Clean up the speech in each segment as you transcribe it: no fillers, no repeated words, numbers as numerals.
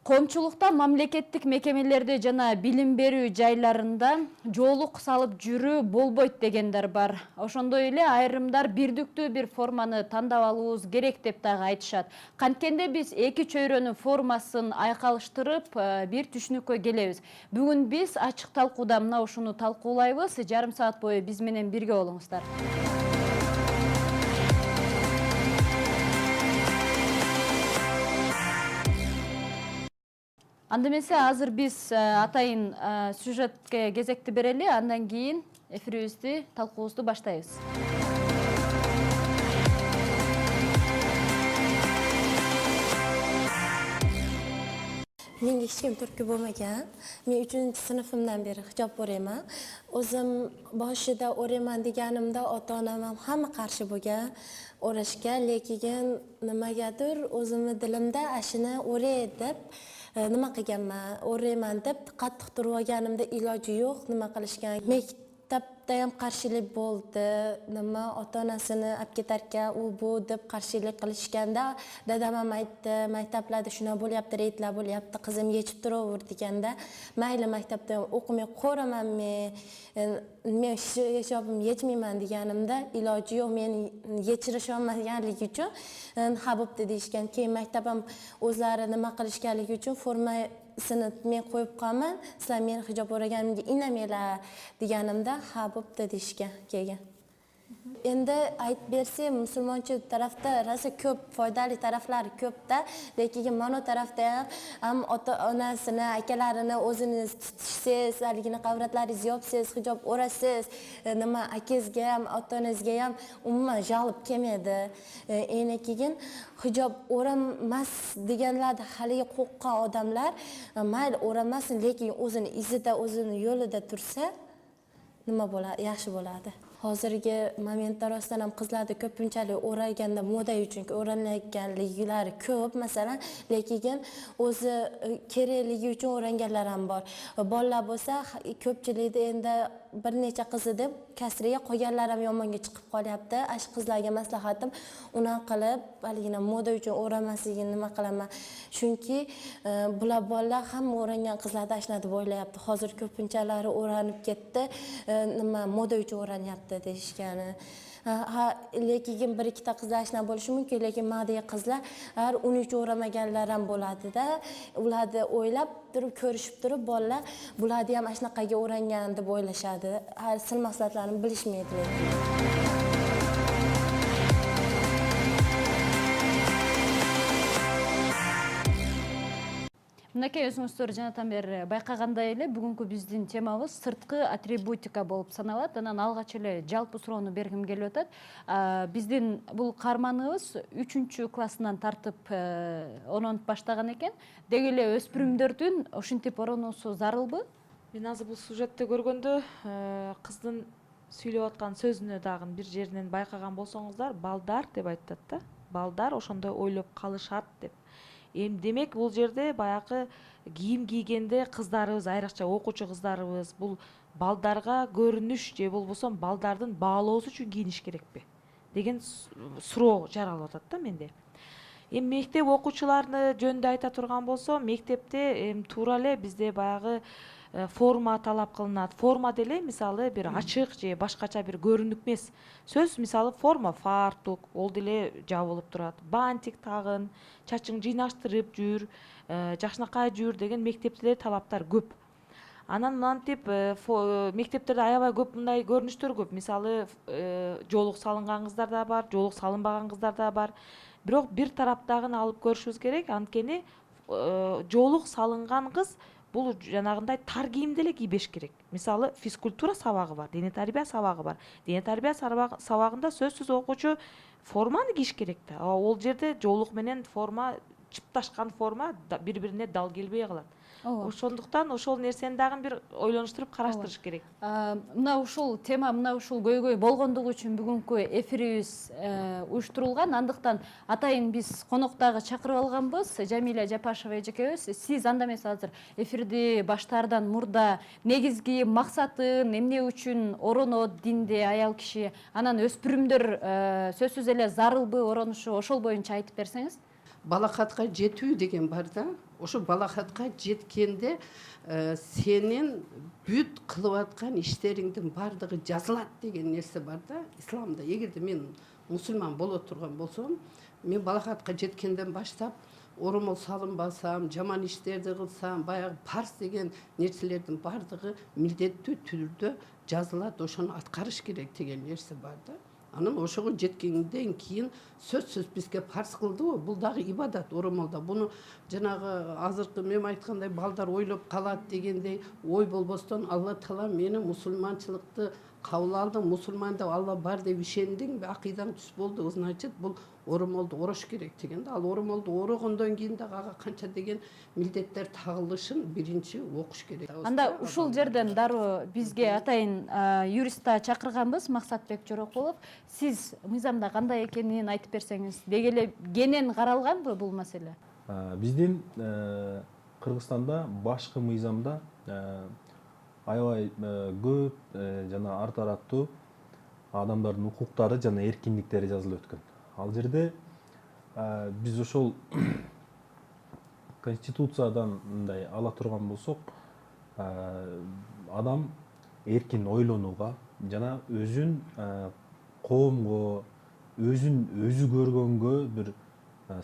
Коомчулукта мамлекеттик мекемелерде жана билим берүү жайларында жоолук салып жүрүү болбойт дегендер бар. Ошондой эле айрымдар бирдиктүү бир форманы тандап алуубуз керек деп дагы айтышат. Канткенде биз эки чөйрөнүн формасын айкалыштырып бир түшүнүккө келебиз. Бүгүн биз ачык талкууда мына ушуну талкуулайбыз. Жарым саат бою биз менен бирге болуңуздар. Анда эмесе азыр биз атайын сюжетке кезекти берели, андан кийин эфирибизди, талкуубузду баштайбыз. Menga hech kim turtki bo'lmagan. Men 3-sinfimdan beri hijob o'rayman. O'zim boshida o'rayman deganimda ota-onam ham hamma qarshi bo'lgan o'rashga, lekin nimagadir o'zimni dilimda ashuni o'ray deb nima qilganman, o'rayman deb qattiq turib olganimda iloji yo'q, nima qilishgan. Maktabda ham qarshilik bo'ldi. Nima ota-onasini olib ketarkan, u bu deb qarshilik qilishganda, dadam ham aytdi, maktablarda shuna bo'lyapti, reydlar bo'lyapti, qizim yechib turaver deganda, mayli maktabda o'qimay qo'raman men hijobimni yechmayman deganimda, iloji yo'q, meni yechirish olmaganligi uchun ha bo'pti deyishgan. Keyin maktab ham o'zlari nima qilishganligi uchun formasini men qo'yib qolman, sizlar meni hijob o'raganimga inamanglar deganimda ha bo'pti deyishgan keyin. Endi aytib bersam, musulmoncha tarafda rosa ko'p foydali taraflari ko'pda, lekin mana tarafda ham ota-onasini, akalarini o'zingiz tutishsiz, haligini qavratlaringiz yopsiz, hijob o'rasiz, nima akangizga ham, ota-onangizga ham umuman jalb kelmaydi. Endi keyin hijob o'ramas deganlarda haligi qo'rqqan odamlar mayli o'ramasin, lekin o'zini izida, o'zini yo'lida tursa nima bo'ladi? Yaxshi bo'ladi. Hozirgi momentda rostdan ham qizlarda ko'pinchalik o'raganda moda uchun o'ranganliklari ko'p, masalan, lekin o'zi kerakligi uchun o'ranganlar ham bor. Bolalar bo'lsa, ko'pchilikda endi bir necha qizi deb kasriga qo'yganlar ham yomonga chiqib qolyapti. Ash qizlarga maslahatim, unaqa qilib, haligina moda uchun o'ramasligini nima qilaman. Chunki bular bolalar ham o'rangan qizlarda ashuna deb o'ylayapti. Hozir ko'pinchalik o'ranib ketdi, nima moda uchun o'ranyapti deyishgani. Lekin bir ikkita qizlar ashuna bo'lishi mumkin, lekin ma'dagi qizlar uning uchun o'ramaganlar ham bo'ladi-da. Ularni o'ylab turib, ko'rishib turib, bolalar bularni ham ashunaqaga o'rangan deb o'ylashadi. Sil maqsadlarini bilishmaydi lekin. Мынакей өзүңүздөр жанатан бери байкагандай эле бүгүнкү биздин темабыз сырткы атрибутика болуп саналат. Анан алгач эле жалпы суроону бергим келип атат. Биздин бул каарманыбыз 3-классынан тартып оронуп баштаган экен. Деги эле өспүрүмдөрдүн ушинтип оронуусу зарылбы? Мен азыр бул сюжетти көргөндө кыздын сүйлөп аткан сөзүнө дагы бир жеринен байкаган болсоңуздар, балдар деп айтат да. Балдар ошондой ойлоп калышат деп. Демек бул жерде баягы кийим кийгенде кыздарыбыз, айрыкча окуучу кыздарыбыз бул балдарга көрүнүш же болбосо балдардын баалоосу үчүн кийиниш керекпи деген суроо жаралып атат да менде. Мектеп окуучуларыны жөнүндө айта турган болсо, мектепте туура эле бизде баягы форма талап кылынат. Форма деле мисалы бир ачык же башкача бир көрүнүк эмес. Сөз мисалы форма фартук, ол деле жабылып турат. Бантик тагын, чачың жыйнаштырып жүр, жакшынакай жүр деген мектепте талаптар көп. Анан мынтип мектептерде аябай көп мындай көрүнүштөр көп. Мисалы жоолук салынган кыздар да бар, жоолук салынбаган кыздар да бар. Бирок бир тараптагын алып көрүшүбүз керек. Анткени жоолук салынган кыз бул жанагындай тар кийимди эле кийбеш керек. Мисалы физкультура сабагы бар, дене тарбия сабагы бар. Дене тарбия сабагында сөзсүз окуучу форманы кийиш керек да. Ол жерде жоолук менен форма, чыпташкан форма бири-бирине дал келбей калат. Ошондуктан ошол нерсени дагы бир ойлонуштуруп караштырыш керек. Мына ушул тема, мына ушул көйгөй болгондугу үчүн бүгүнкү эфирибиз уюштурулган. Андыктан атайын биз коноктогу чакырып алганбыз. Жамиля Жапашева эжекебиз, сиз анда эмес азыр эфирди баштаардан мурда негизги максатын, эмне үчүн оронот динде аял киши, анан өспүрүмдөр сөзсүз эле зарылбы оронушу, ошол боюнча айтып берсеңиз. балахатка жетүү деген бар да. Ошо балахатка жеткенде сенин бүт кылып аткан иштериңдин бардыгы жазылат деген нерсе бар да исламда. Эгерде мен мусулман боло турган болсом, мен балахатка жеткенден баштап оромол салынбасам, жаман иштерди кылсам, баягы парз деген нерселердин бардыгы милдеттүү түрдө жазылат, ошону аткарыш керек деген нерсе бар да. Анан ошого жеткенден кийин сөзсүз бизге парз кылдыбы, бул дагы ибадат оромолдо. Буну жанагы азыркы мен айткандай балдар ойлоп калат дегендей ой болбостон Алла Таала мени мусулманчылыкты кабыл алдым, мусулман деп Алла бар деп ишендиңби, акыйдаң түз болду, значит бул оромолду орош керек дегенде, ал оромолду орогондон кийин дагы ага канча деген милдеттер тагылышын биринчи окуш керек. Анда ушул жерден дароо бизге атайын юриста чакырганбыз, Максатбек Жорокулов. Сиз мыйзамда кандай экенин айтып берсеңиз, деги эле кенен каралганбы бул маселе? Биздин Кыргызстанда башкы мыйзамда аябай көп жана ар тараптуу адамдардын укуктары жана эркиндиктери жазылып өткөн. Ал жерде биз ошол конституциядан мындай ала турган болсок, адам эркин ойлонууга жана өзүн коомго, өзү көргөнгө бир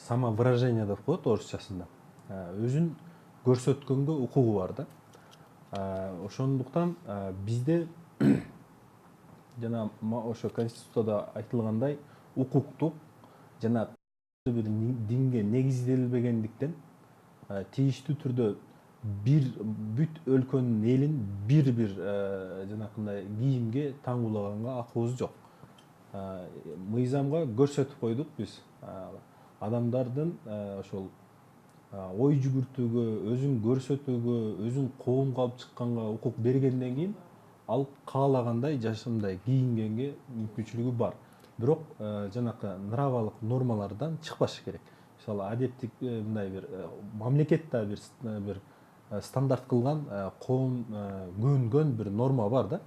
самовыражение деп коет орусчасында. Өзүн көрсөткөнгө укугу бар да. Ошондуктан бизде жана ошо конституцияда айтылгандай укуктук жана бир динге негизделбегендиктен тийиштүү түрдө бүт өлкөнүн элин бир жанакындай кийимге таңуулаганга акыбыз жок. Мыйзамга көрсөтүп койдук биз адамдардын ошол ой жүгүртүүгө, өзүн көрсөтүүгө, өзүн коомго алып чыкканга укук бергенден кийин ал каалагандай жашымдай кийингенге мүмкүнчүлүгү бар. Бирок жанакы нравалык нормалардан чыкпашы керек. Мисалы адептик мындай бир мамлекетте бир стандарт кылган коом көнгөн бир норма бар да.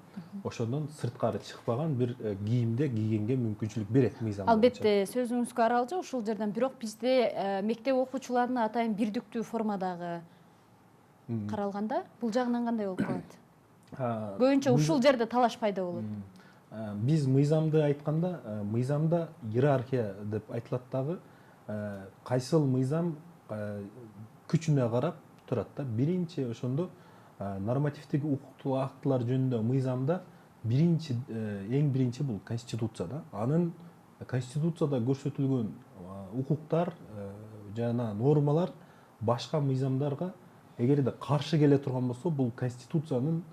Ошондон сырткары чыкпаган бир кийимде кийгенге мүмкүнчүлүк берет мыйзам. Албетте сөзүңүзгө аралжы ушул жерден, бирок бизде мектеп окуучуларына атайын бирдиктүү формадагы каралганда, бул жагынан кандай болуп калат? Көбүнчө ушул жерде талаш пайда болот. Биз мыйзамды айтканда, мыйзамда иерархия деп айтылат дагы, кайсыл мыйзам күчүнө карап турат да. Биринчи ошондо нормативдик укуктуу актылар жөнүндө мыйзамда эң биринчи бул конституция да. Анын конституцияда көрсөтүлгөн укуктар жана нормалар башка мыйзамдарга эгерде каршы келе турган болсо, бул конституциянын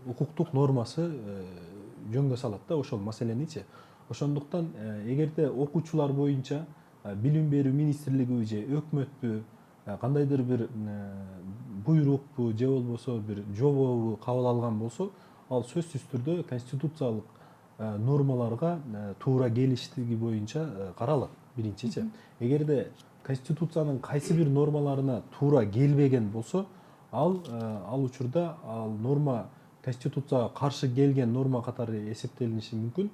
укуктук нормасы жөнгө салат да ошол маселеничи. Ошондуктан эгерде окуучулар боюнча билим берүү министрлиги же өкмөтпү кандайдыр бир буйрукпу же болбосо бир жобобу кабыл алган болсо, ал сөзсүз түрдө конституциялык нормаларга туура келиштиги боюнча каралат биринчичи. Эгерде конституциянын кайсы бир нормаларына туура келбеген болсо, ал учурда ал норма конституцияга каршы келген норма катары эсептелиниши мүмкүн.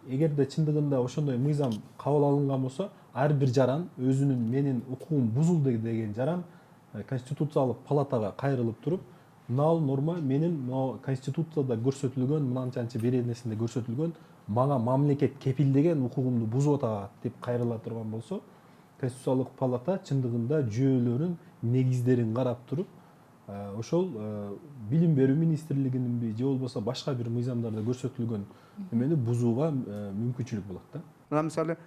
Эгерде чындыгында ошондой мыйзам кабыл алынган болсо, ар бир жаран өзүнүн менин укугум бузулду деген жаран конституциялык палатага кайрылып туруп, мына норма менин конституцияда көрсөтүлгөн мынанчанчы бир нерсинде көрсөтүлгөн мага мамлекет кепилдеген укугумду бузуп атат деп кайрыла турган болсо, конституциялык палата чындыгында жүйөлөрүн негиздерин карап туруп, ошол билим берүү министрлигининби же болбосо башка бир мыйзамдарда көрсөтүлгөн эмени бузууга мүмкүнчүлүк болот да. Мына мисалы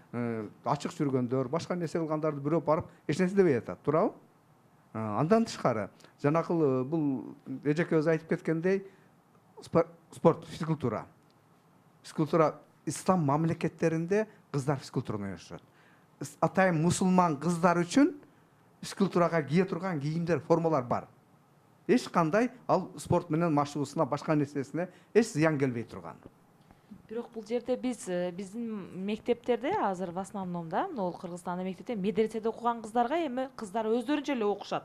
ачык жүргөндөр, башка нерсе кылгандарды бирөө барып эч нерсе дебей атат, туурабы? Андан тышкары жанакыл бул эжекебиз айтып кеткендей спорт, физкультура. Физкультура ислам мамлекеттеринде кыздар физкультураны ойношот. Атайын мусулман кыздар үчүн физкультурага кие турган кийимдер, формалар бар. Эч кандай ал спорт менен машыгуусуна, башка нерсесине эч зыян келбей турган. Бирок бул жерде биздин мектептерде азыр в основном да, могул Кыргызстанда мектепте медреседе окуган кыздарга эми кыздар өздөрүнчө эле окушат.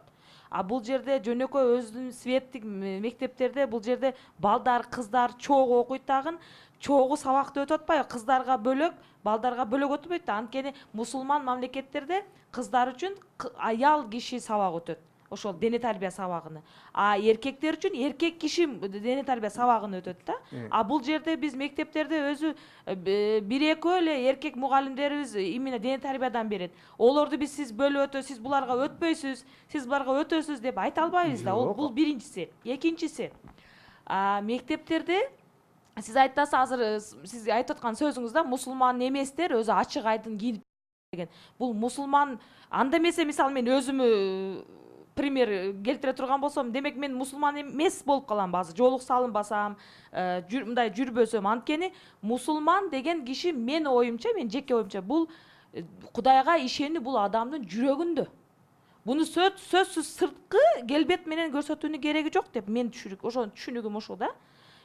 А бул жерде жөнөкөй өзүнүн светтик мектептерде бул жерде балдар, кыздар чогуу окуйт дагы, чогуу сабакты өтүп атпайбы, кыздарга бөлөк, балдарга бөлөк өтпөйт да. Анткени мусулман мамлекеттерде кыздар үчүн аял киши сабак өтөт. Ошол дене тарбия сабагыны. А эркектер үчүн эркек киши дене тарбия сабагын өтөт да. А бул жерде биз мектептерде өзү бир экөө эле эркек мугалимдерибиз именно дене тарбиядан берет. Олорду биз сиз бөлүп өтө, сиз буларга өтпөйсүз, сиз буларга өтөсүз деп айта албайбыз да. Бул биринчиси. Экинчиси, мектептерде сиз айтасыз, азыр сиз айтып аткан сөзүңүздө мусулман эместер өзү ачык айдын кийинип деген. Бул мусулман анда эмесе, мисалы мен өзүмү пример келтире турган болсом, демек мен мусулман эмес болуп калам азыр, жоолук салынбасам, мындай жүрбөсөм. Анткени мусулман деген киши мен оюмча, мен жеке оюмча, бул Кудайга ишенүү бул адамдын жүрөгүндө. Буну сөзсүз сырткы келбет менен көрсөтүүнүн кереги жок деп мен түшүнүгүм ошол да.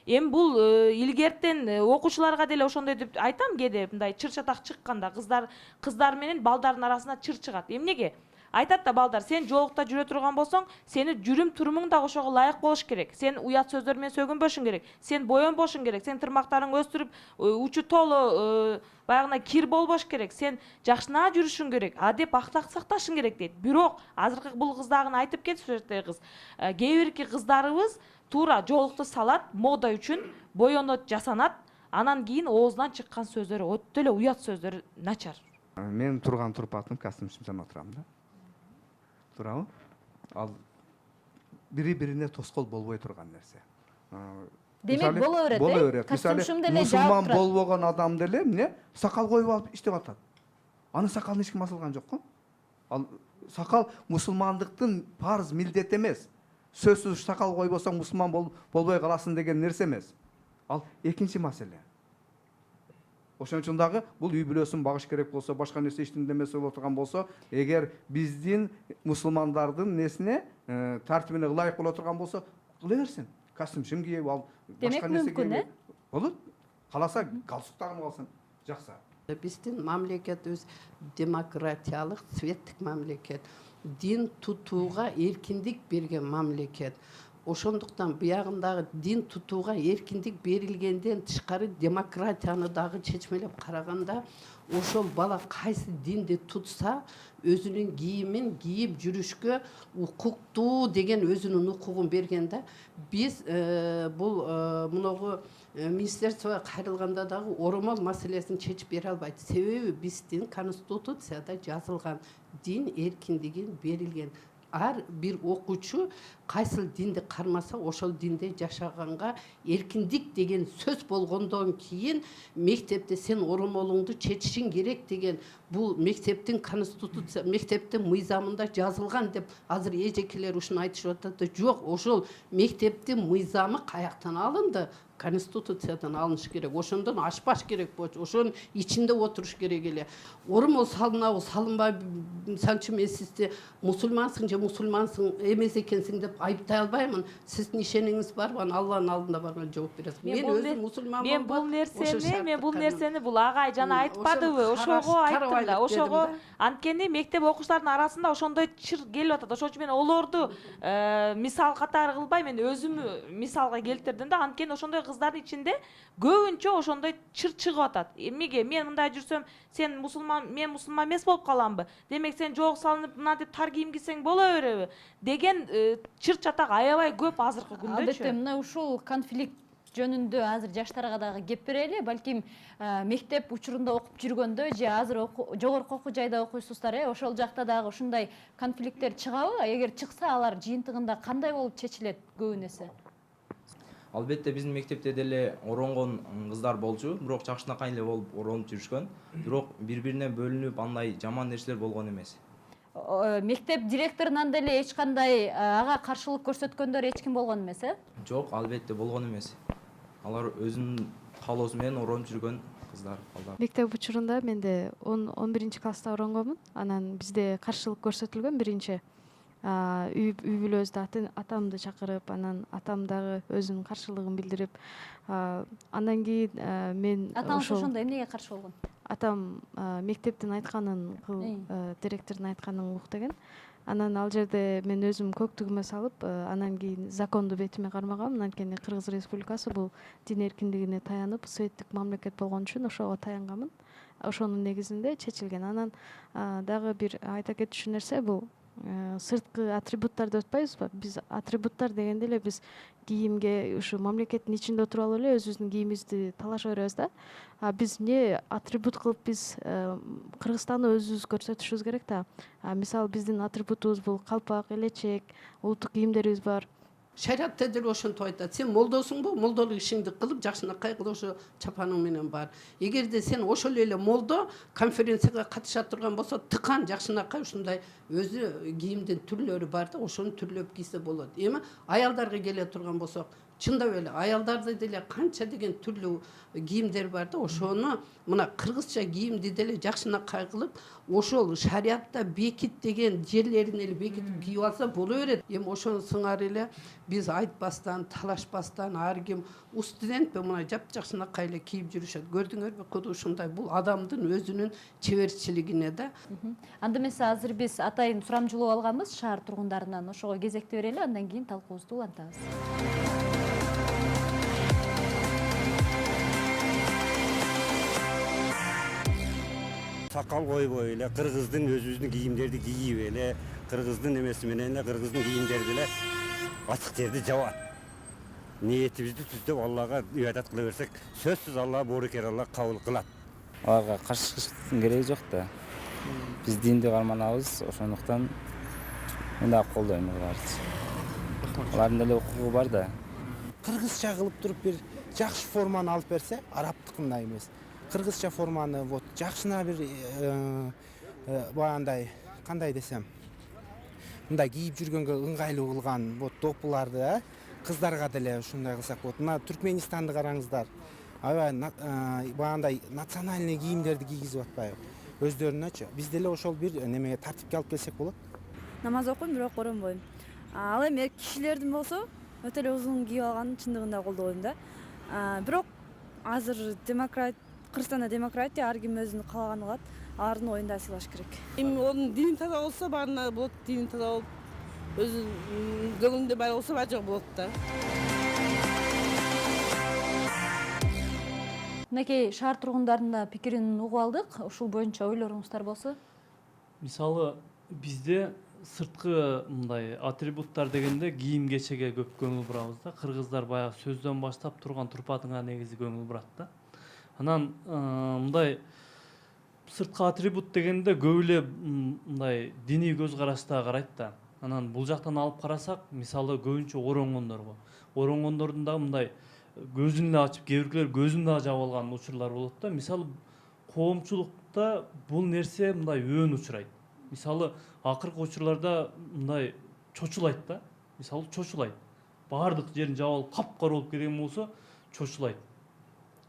Эми бул илгертен окуучуларга деле ошондой деп айтам, кээде мындай чыр чатак чыкканда кыздар менен балдардын арасында чыр чыгат. Эмнеге? Айтат да балдар, сен жоолукта жүрө турган болсоң, сени жүрүм турумуң да ошого ылайык болуш керек. Сен уят сөздөр менен сөгүнбөшүң керек. Сен боенбошуң керек. Сен тырмактарыңды өстүрүп, учу толу баягына кир болбош керек. Сен жакшынаа жүрүшүң керек. Адеп актак сакташың керек дейт. Бирок азыркы бул кыздагын айтып кетип сюжеттеги кыз. Кээ бирки кыздарыбыз туура жоолукту салат, мода үчүн боенот, жасанат. Анан кийин оозунан чыккан сөздөр өтө эле уят сөздөр начар. Мен турган турпатым костюмчумдан отурам да. Туурабы? Ал бири-бирине тоскоол болбой турган нерсе. Демек боло берет, боло берет. Мисалы, мусулман болбогон адам деле эмне сакал коюп алып иштеп атат. Анын сакалын эч ким асылган жок го. Ал сакал мусулмандыктын парз, милдет эмес. Сөзсүз сакал койбосоң мусулман болбой каласың деген нерсе эмес. Ал экинчи маселе. Ошон үчүн дагы бул үй бүлөсүн багыш керек болсо, башка нерсе эчтеке эмес боло турган болсо, эгер биздин мусулмандардын несине тартибине ылайык боло турган болсо, кыла берсин. Костюм кийип ал башка нерсе кийип болот. Каласа галстуктарын алсын. Жакшы. Биздин мамлекет өз демократиялык, светтик мамлекет. Дин тутууга эркиндик берген мамлекет. Ошондуктан буягындагы дин тутууга эркиндик берилгенден тышкары демократияны дагы чечмелеп караганда, ошол бала кайсы динди тутса, өзүнүн кийимин кийип жүрүшкө укуктуу деген өзүнүн укугун берген да. Биз бул муногу министерствого кайрылганда дагы оромол маселесин чечип бере албайт. Себеби биздин конституцияда жазылган дин эркиндигин берилген. Ар бир окуучу кайсыл динди кармаса ошол динде жашаганга эркиндик деген сөз болгондон кийин мектепте сен оромолуңду чечишиң керек деген бул мектептин конституция, мектептин мыйзамында жазылган деп азыр эжекелер ушуну айтышып атат да, жок, ошол мектептин мыйзамы каяктан алынды? Конституциядан алыныш керек. Ошондон ашпаш керек болчу. Ошонун ичинде отуруш керек эле. Оромол салынабы, салынбайбы, санчы мен сизди мусулмансың же мусулмансың эмес экенсиң деп айыптай албаймын. Сиздин ишениңиз барбы? Алланын алдында барган жооп бересиз. Мен өзүм мусулман мен бул нерсени бул агай жана айтпадыбы? Ошого айттым да. Ошого анткени мектеп окуучулардын арасында ошондой чыр келип атат. Ошон үчүн мен олорду мисал катары кылбай, мен өзүмү мисалга келтирдим да. Анткени ошондой кыздардын ичинде көбүнчө ошондой чыр чыгып атат. Эмнеге мен мындай жүрсөм, сен мусулман, мен мусулман эмес болуп каламбы? Демек сен жоок салынып мынтип тар кийим кийсең боло береби? Деген чыр чатак аябай көп азыркы күндө. Албетте, мына ушул конфликт жөнүндө азыр жаштарга дагы кеп берели. Балким мектеп учурунда окуп жүргөндө же азыр жогорку окуу жайда окуйсуздар, ошол жакта дагы ушундай конфликттер чыгабы? Эгер чыкса, алар жыйынтыгында кандай болуп чечилет көбүнесе? Албетте биздин мектепте деле оронгон кыздар болчу, бирок жакшынакай эле болуп оронуп жүрүшкөн. Бирок бири-бирине бөлүнүп, андай жаман нерселер болгон эмес. Мектеп директорунан деле эч кандай ага каршылык көрсөткөндөр эч ким болгон эмес, Жок, албетте болгон эмес. Алар өзүнүн каалоосу менен оронуп жүргөн кыздар, балдар. Мектеп учурунда менде 11 класста оронгонмун. Анан бизде каршылык көрсөтүлгөн биринчи. Үй бүлөбүздө атамды чакырып, анан атам дагы өзүнүн каршылыгын билдирип, андан кийин мен атаңыз ошондо эмнеге каршы болгон? атам мектептин айтканын директордун айтканын ук деген. Анан ал жерде мен өзүм көктүгүмө салып, анан кийин законду бетиме кармагам. Анткени Кыргыз Республикасы бул дин эркиндигине таянып, светтик мамлекет болгон үчүн ошого таянганмын. Ошонун негизинде чечилген. Анан дагы бир айта кетчү нерсе бул сырткы атрибуттарды өтпөйбүзбү? Биз атрибуттар дегенде эле биз кийимге ушу мамлекеттин ичинде туруп алып эле өзүбүздүн кийимибизди талаша беребиз да. Биз эмне атрибут кылып биз Кыргызстанды өзүбүз көрсөтүшүбүз керек да. Мисалы биздин атрибутубуз бул калпак, элечек, улуттук кийимдерибиз бар. Шариатта деле ошентип айтат. Сен молдосуңбу? Молдолук ишиңди кылып, жакшынакай кыл, ошо чапаның менен бар. Эгерде сен ошол эле молдо конференцияга катыша турган болсо, тыкан жакшынакай ушундай өзү кийимдин түрлөрү бар да, ошону түрлөп кийсе болот. Эми аялдарга келе турган болсок, чындап эле аялдарда деле канча деген түрлүү кийимдер бар да, ошону мына кыргызча кийимди деле жакшынакай кылып, ошол шариатта бекит деген жерлерин эле бекитип кийип алса боло берет. Эми ошону сыңар эле биз айтпастан, талашпастан, ар ким студентпи мына жакшынакай эле кийип жүрүшөт. Көрдүңөрбү, куду ушундай бул адамдын өзүнүн чеберчилигине да. Анда эмесе азыр биз атайын сурамжылоо алганбыз шаар тургундарынан. Ошого кезекти берели, андан кийин талкуубузду улантабыз. Сакал койбой эле кыргыздын өзүбүздүн кийимдерди кийип эле, кыргыздын эмеси менен эле кыргыздын кийимдерди эле ачык жерди жабат. Ниетибизди түздөп Аллага ибадат кыла берсек, сөзсүз Алла боорукер Алла кабыл кылат. Аларга каршы чыгыштын кереги жок да. Биз динди карманабыз, ошондуктан мен да колдойм аларды. Алардын деле укугу бар да. Кыргызча кылып туруп бир жакшы форманы алып берсе, арабтыкындай эмес. Кыргызча форманы вот жакшына бир баягындай кандай десем, мындай кийип жүргөнгө ыңгайлуу кылган вот допуларды, кыздарга деле ушундай кылсак болот. Мына Түркменистанды караңыздар. Аябай баягындай национальный кийимдерди кийгизип атпайбы? Өздөрүнөчү. Биз деле ошол бир немеге тартипке алып келсек болот. Намаз окуйм, бирок оронбойм. Ал эми кишилердин болсо өтө эле узун кийип алганын чындыгында колдойм да. Бирок азыр Кыргызстанда демократия, ар ким өзүнүн каалаганын кылат. Алардын оюн да сыйлаш керек. Эми онун дини таза болсо, баарына болот, дини таза болуп, өзүнүн көңүлүндө баары болсо, баары жок болот да. Мынакей шаар тургундарынын пикирин угуп алдык. Ушул боюнча ойлоруңуздар болсо? Мисалы бизде сырткы мындай атрибуттар дегенде кийим кечеге көп көңүл бурабыз да. Кыргыздар баягы сөздөн баштап турган турпатыңа негизи көңүл бурат да. Анан мындай сырткы атрибут дегенде көп эле мындай диний көз карашта карайт да. Анан бул жактан алып карасак, мисалы көбүнчө оронгондорго. Оронгондордун да мындай көзүн эле ачып, кээ биркилер көзүн да жаап алган учурлар болот да. Мисалы коомчулукта бул нерсе мындай өөн учурайт. Мисалы акыркы учурларда мындай чочулайт да. Мисалы чочулайт. Баардык жерин жаап алып капкара болуп кеткен болсо чочулайт.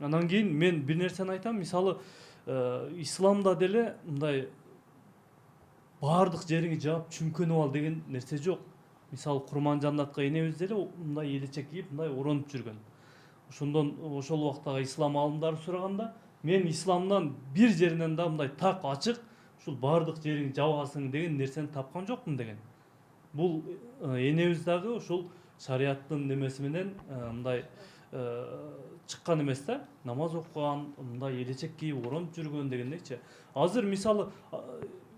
Анан кийин мен бир нерсени айтам, мисалы исламда деле мындай баардык жериңди жаап чүмкөнүп ал деген нерсе жок. Мисалы Курманжаннатка энебиз деле мындай элечек кийип, мындай оронуп жүргөн. Ошондон ошол убактагы ислам аалымдары сураганда, мен исламдан бир жеринен да мындай так ачык, ушул баардык жериңди жабасың деген нерсени тапкан жокмун деген. Бул энебиз дагы ушул шариаттын немеси менен мындай чыккан эмес да, намаз окуган, мындай элечек кийип оронуп жүргөн дегендейчи. Азыр мисалы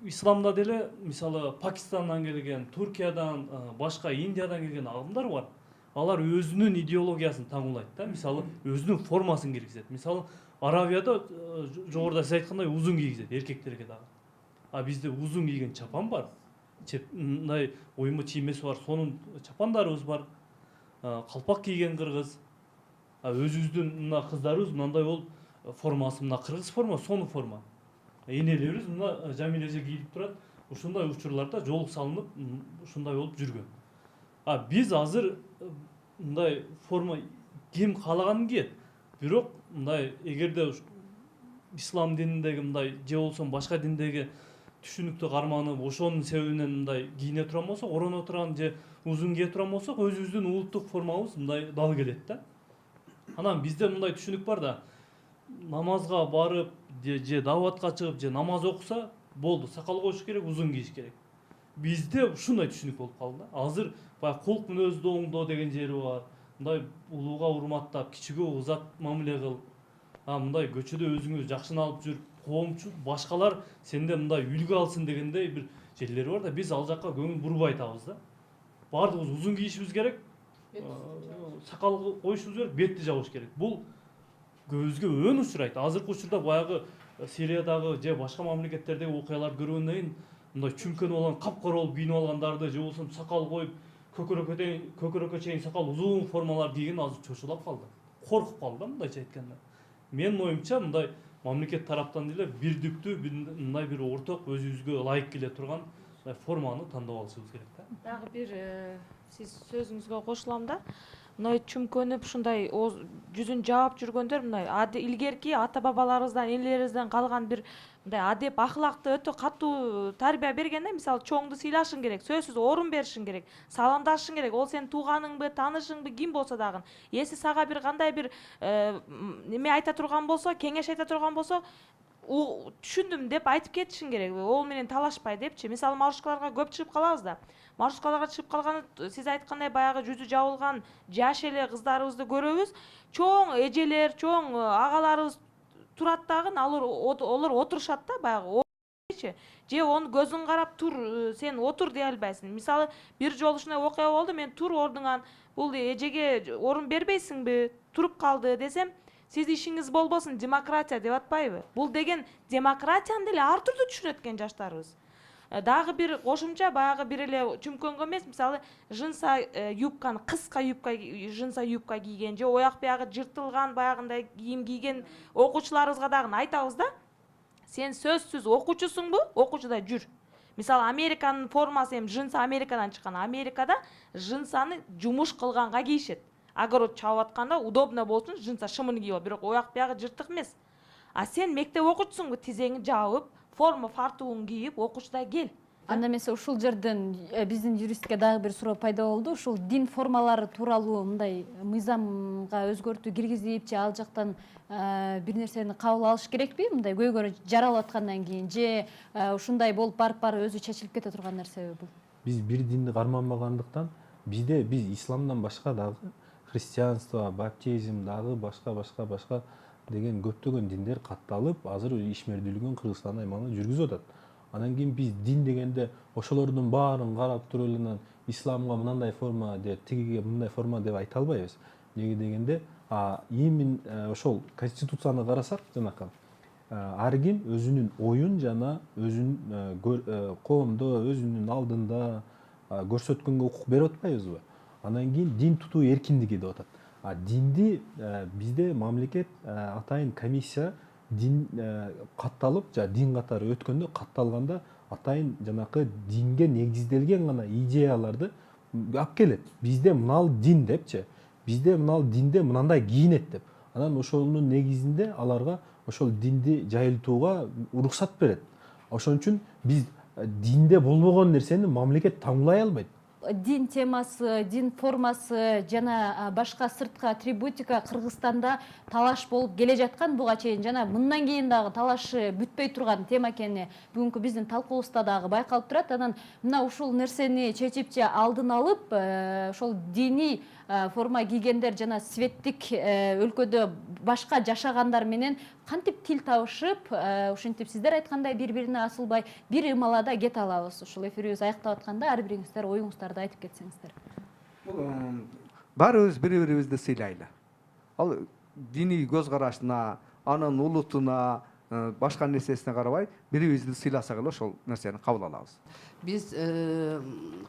исламда деле мисалы Пакистандан келген, Туркиядан, башка Индиядан келген агымдар бар. Алар өзүнүн идеологиясын таңуулайт да, мисалы өзүнүн формасын киргизет. Мисалы Арабияда жогоруда сиз айткандай узун кийгизет эркектерге дагы. А бизде узун кийген чапан бар. Мындай уюму чиймеси бар, сонун чапандарыбыз бар. Калпак кийген кыргыз. Өзүбүздүн мына кыздарыбыз мындай болуп формасы, мына кыргыз форма, сонун форма. Энелерибиз мына Жамил эже кийип турат. Ушундай учурларда жолук салынып, ушундай болуп жүргөн. Биз азыр мындай форма ким каалаганын кийет. Бирок мындай эгерде ислам дининдеги мындай же болсо башка диндеги түшүнүктү карманып, ошонун себебинен мындай кийине турган болсок, ороно турган же узун кие турган болсок, өзүбүздүн улуттук формабыз мындай дал келет да. Анан бизде мындай түшүнүк бар да. намазга барып же даватка чыгып же намаз окуса болду, сакал коюш керек, узун кийиш керек. Бизде ушундай түшүнүк болуп калды. Азыр баягы кулк мүнөздү оңдоо деген жери бар. Мындай улууга урматтап, кичиге узат мамиле кыл. Мындай көчөдө өзүңү жакшына алып жүрүп, коомчу башкалар сенде мындай үлгү алсын дегендей бир жерлери бар да, биз ал жакка көңүл бурбай атабыз да. Бардыгыбыз узун кийишибиз керек, сакал коюшубуз керек, бетти жабыш керек. Бул көзгө өн учурайт. Азыркы учурда баягы Сириядагы же башка мамлекеттердеги окуяларды көргөндөн кийин мындай чүмкөнүп алган, капкара болуп кийинип алгандарды же болбосо сакал коюп, көкөрөккө чейин сакал узун формалар кийген азыр чочулап калды. Коркуп калды да мындайча айтканда. Менин оюмча мындай мамлекет тараптан деле бирдиктүү мындай бир орток өзүбүзгө ылайык келе турган форманы тандап алышыбыз керек да. Дагы бир сиз сөзүңүзгө кошулам да. Мындай чүмкөнүп ушундай жүзүн жаап жүргөндөр мындай илгерки ата бабаларыбыздан, энелерибизден калган бир мындай адеп, ахлакты өтө катуу тарбия берген да. Мисалы чоңду сыйлашың керек, сөзсүз орун беришиң керек, саламдашың керек. Ол сенин тууганыңбы, таанышыңбы, ким болсо дагы. Эси сага бир кандай бир неме айта турган болсо, кеңеш айта турган болсо, түшүндүм деп айтып кетишиң керек. Ол менен талашпай депчи. Мисалы маршруткаларга көп чыгып калабыз да. Маршруткаларга чыгып калганы сиз айткандай баягы жүзү жабылган жаш эле кыздарыбызды көрөбүз. Чоң эжелер, чоң агаларыбыз турат дагы, олар отурушат да баягы же onu көзүң карап тур, сен отур дей албайсың. Мисалы бир жолу ушундай окуя болду, мен тур ордуңан бул эжеге орун бербейсиңби, туруп калды десем, сиз ишиңиз болбосун, демократия деп атпайбы? Бул деген демократияны деле ар түрдүү түшүнөт экен жаштарыбыз. Дагы бир кошумча баягы бир эле чүмкөнгө эмес, мисалы жынса юбканы, кыска юбка, жынса юбка кийген же ояк биягы жыртылган баягындай кийим кийген окуучуларыбызга дагы айтабыз да. Сен сөзсүз окуучусуңбу? Окуучуда жүр. Мисалы Американын формасы, жынса Америкадан чыккан. Америкада жынсаны жумуш кылганга кийишет. Огород чабып атканда удобно болсун, жынса шымын кийип ал, бирок ояк биягы жыртык эмес. А сен мектеп окуучусуңбу? Тизеңи жабып, форма фартугун кийип, окуучуда кел. Анда эмесе ушул жерден биздин юристке дагы бир суроо пайда болду. Ушул дин формалары тууралуу мындай мыйзамга өзгөртүү киргизип же ал жактан бир нерсени кабыл алыш керекпи? Мындай көйгөй жаралып аткандан кийин же ушундай болуп барып өзү чечилип кете турган нерсеби бул? Биз бир динди карманбагандыктан биз исламдан башка дагы христианство, баптизм дагы башка деген көптөгөн диндер катталып, азыр ишмердүүлүгүн Кыргызстан аймагында жүргүзүп атат. Анан кийин биз дин дегенде ошолордун баарын карап туруп эле исламга мындай форма же тигиге мындай форма деп айта албайбыз. Неге дегенде, именно ошол конституцияны карасак, жанакы ар ким өзүнүн оюн жана өзүнүн коомдо, өзүнүн алдында көрсөткөнгө укук берип атпайбызбы? Анан кийин дин тутуу эркиндиги деп атат. Динди бизде мамлекет атайын комиссия дин катталып, дин катары өткөндө катталганда атайын жанакы динге негизделген гана идеяларды алып келет. Бизде мынал дин депчи, бизде мынал динде мынандай кийинет деп. Анан ошонун негизинде аларга ошол динди жайылтууга уруксат берет. Ошон үчүн биз динде болбогон нерсени мамлекет таңлай албайт. Дин темасы, дин формасы жана башка сырткы атрибутика Кыргызстанда талаш болуп келе жаткан буга чейин жана мындан кийин дагы талашы бүтпөй турган тема экени бүгүнкү биздин талкуубузда дагы байкалып турат. Анан мына ушул нерсени чечип же алдын алып, ошол диний форма кийгендер жана светтик өлкөдө башка жашагандар менен кантип тил табышып, ушинтип сиздер айткандай бири-бирине асылбай, бир ымалада кете алабыз. Ушул эфирибиз аяктап атканда ар бириңиздер оюңуздарды айтып кетсеңиздер. Баарыбыз бири-бирибизди сыйлайлы. Ал диний көз карашына, анын улутуна, башка нерсесине карабай, бири-бирибизди сыйласак эле ошол нерсени кабыл алабыз. Биз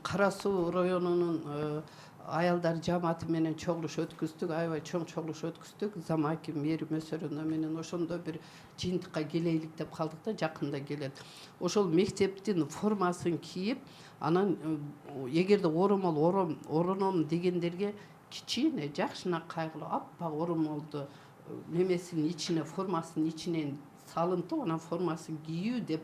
Кара Суу районунун аялдар жамааты менен чогулуш өткүздүк, аябай чоң чогулуш өткүздүк. Замаки мэри Мөсөрөнө менен ошондо бир жыйынтыкка келейлик деп калдык да, жакында келет. Ошол мектептин формасын кийип, анан эгерде ороном дегендерге кичине жакшына кайгылуу аппак оромолду немесинин ичине, формасынын ичинен салынтып, анан формасын кийүү деп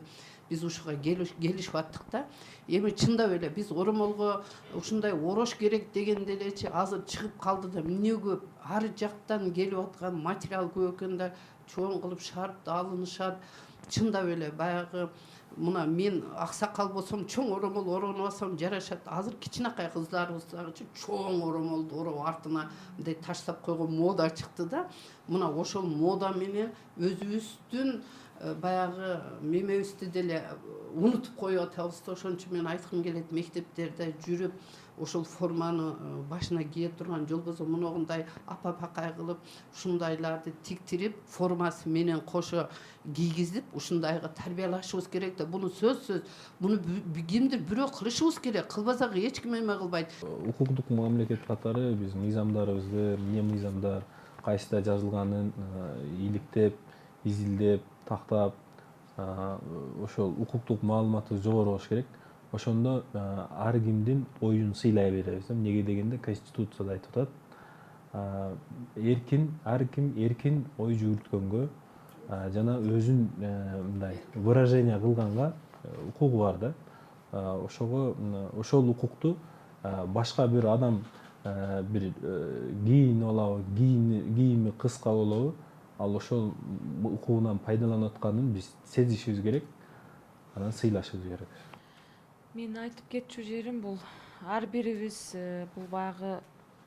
биз ушуга келишип аттык да. Эми чындап эле биз оромолго ушундай орош керек дегенде элечи азыр чыгып калды да эмне көп ар жактан келип аткан материал көп экен да, чоң кылып шығарып алынышат. Чындап эле баягы мына мен аксакал болсом чоң оромол оронуп алсам жарашат. Азыр кичинакай кыздарыбыздагычы чоң оромолду ороп артына мындай таштап койгон мода чыкты да. Мына ошол мода менен өзүбүздүн баягы мемебизди деле унутуп коюп атабыз да. Ошон үчүн мен айткым келет, мектептерде жүрүп ошол форманы башына кие турган же болбосо моногундай апа-пакай кылып ушундайларды тиктирип формасы менен кошо кийгизип ушундайга тарбиялашыбыз керек да. Буну сөзсүз буну кимдир бирөө кылышыбыз керек. Кылбасак эч ким эме кылбайт. Укуктук мамлекет катары биз мыйзамдарыбызды эмне мыйзамдар кайсыда жазылганын иликтеп, изилдеп, тактап, ошол укуктук маалыматыбыз жогору болуш керек. Ошондо ар кимдин оюн сыйлай беребиз. Эмнеге дегенде Конституцияда айтып атат. Ар ким эркин ой жүгүрткөнгө жана өзүн мындай выражение кылганга укугу бар да. Ошол укукту башка бир адам бир кийин болобу, кийими кыска болобу, ал ошол укугунан пайдаланып атканын биз сезишибиз керек, анан сыйлашыбыз керек. Мен айтып кетчү жерим бул ар бирибиз бул баягы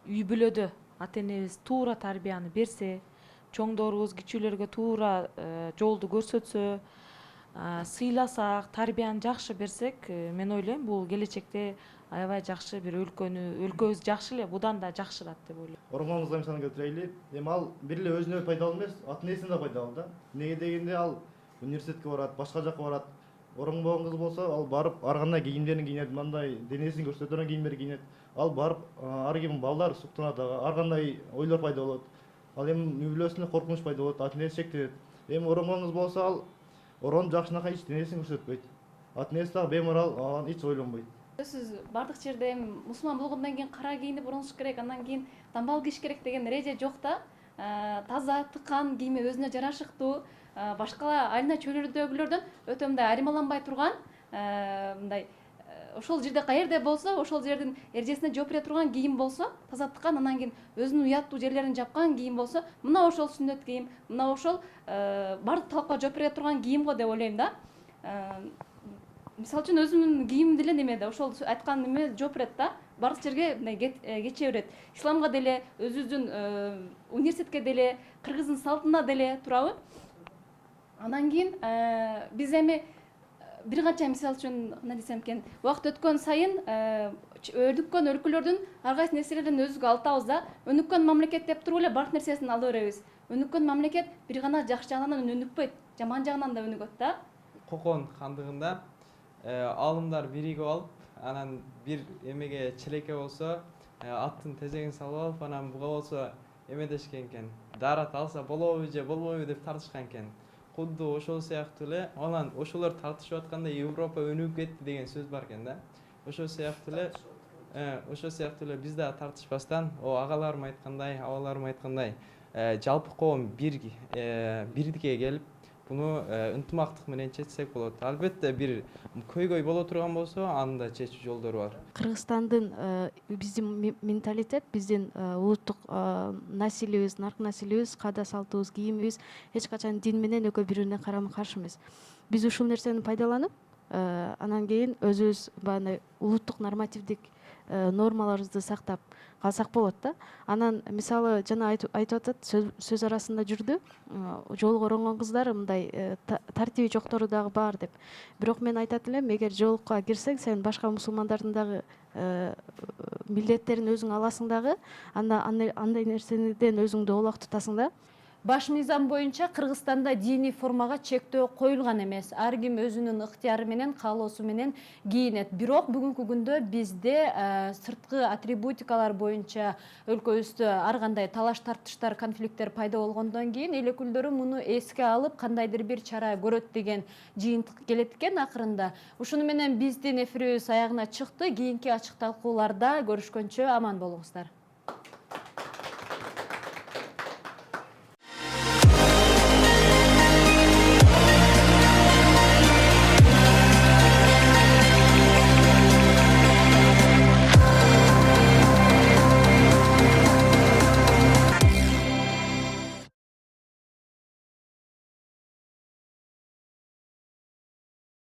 үй бүлөдө ата энебиз туура тарбияны берсе, чоңдорубуз кичүүлөргө туура жолду көрсөтсө, сыйласак, тарбияны жакшы берсек, мен ойлойм бул келечекте аябай жакшы бир өлкөбүз жакшы эле, будан да жакшырат деп ойлойм. Оромолуңузга мисал келтирейли. Эми ал бир эле өзүнө пайдалуу эмес, ата энесине да пайдалуу да. Эмнеге дегенде ал университетке барат, башка жакка барат. Оромбогон кыз болсо, ал барып ар кандай кийимдерин кийинет, мындай денесин көрсөтөрүн кийимдер кийинет. Ал барып ар ким балдар суктанат, ар кандай ойлор пайда болот. Ал эми үй бүлөсүнө коркунуч пайда болот, ата энеси шектелет. Эми оромбогон кыз болсо, ал оронуп жакшынакай эч денесин көрсөтпөйт. Ата энеси дагы беймарал анан эч ойлонбойт. Сиз бардык жерде эми мусулман болгондон кийин кара кийинип орунуш керек, андан кийин дамбал кийиш керек деген эреже жок да. Таза, тыккан кийими өзүнө жарашыктуу, башка айылда чөйлөрдөгүлөрдөн өтө мындай айырмаланбай турган, мындай ошол жерде каерде болсо, ошол жердин эрежесине жооп бере турган кийим болсо, таза тыккан, андан кийин өзүнүн уяттуу жерлерин жапкан кийим болсо, мына ошол сүннөт кийим, мына ошол бардык талапка жооп бере турган кийим го деп ойлойм да. Мисалы үчүн өзүмдүн кийимимди эле немеде ошол айткан неме жооп берет да. Бардык жерге кече берет. Исламга деле, өзүбүздүн университетке деле, кыргыздын салтына деле турабы. Андан кийин биз эми бир канча мисалы үчүн кандай десем экен, убакыт өткөн сайын өнүккөн өлкөлөрдүн ар кайсы нерселерин өзүгө алтабыз да. Өнүккөн мамлекет деп туруп эле бардык нерсесин ала беребиз. Өнүккөн мамлекет бир гана жакшы жагынан өнүкпөйт, жаман жагынан да өнүгөт да. Кокон хандыгында алымдар биригип алып, анан бир эмеге челеке болсо, аттын тезегин салып алып, анан буга болсо эмедешкен экен. Дарат алса болобу же болбойбу деп тартышкан экен. Кудду ошол сыяктуу эле, анан ошолор тартышып атканда Европа өнүгүп кетти деген сөз бар экен да. Ошол сыяктуу эле биз да тартышпастан, агаларым айткандай, абаларым айткандай, жалпы коом бирдикке келип, буну ынтымактык менен чечсек болот. Албетте бир көйгөй боло турган болсо, анын да чечүү жолдору бар. Кыргызстандын биздин менталитет, биздин улуттук населебиз, нарк населебиз, каада салтыбыз, кийимибиз эч качан дин менен экөө бири-бирине карама-каршы эмес. Биз ушул нерсени пайдаланып, анан кийин өзүбүз баягы улуттук нормативдик нормаларыбызды сактап калсак болот да. Анан мисалы жана айтып атат, сөз арасында жүрдү, жоолук оронгон кыздар мындай тартиби жоктору дагы бар деп. Бирок мен айтат элем, эгер жоолукка кирсең, сен башка мусулмандардын дагы милдеттерин өзүң аласың дагы, андай нерседен өзүңдү оолак тутасың да. Баш мыйзам боюнча Кыргызстанда диний формага чектөө коюлган эмес. Ар ким өзүнүн ыктыяры менен, каалоосу менен кийинет. Бирок бүгүнкү күндө бизде сырткы атрибутикалар боюнча өлкөбүздө ар кандай талаш тартыштар, конфликттер пайда болгондон кийин эл өкүлдөрү муну эске алып, кандайдыр бир чара көрөт деген жыйынтык келет экен акырында. Ушуну менен биздин эфирибиз аягына чыкты. Кийинки ачык талкууларда көрүшкөнчө аман болуңуздар.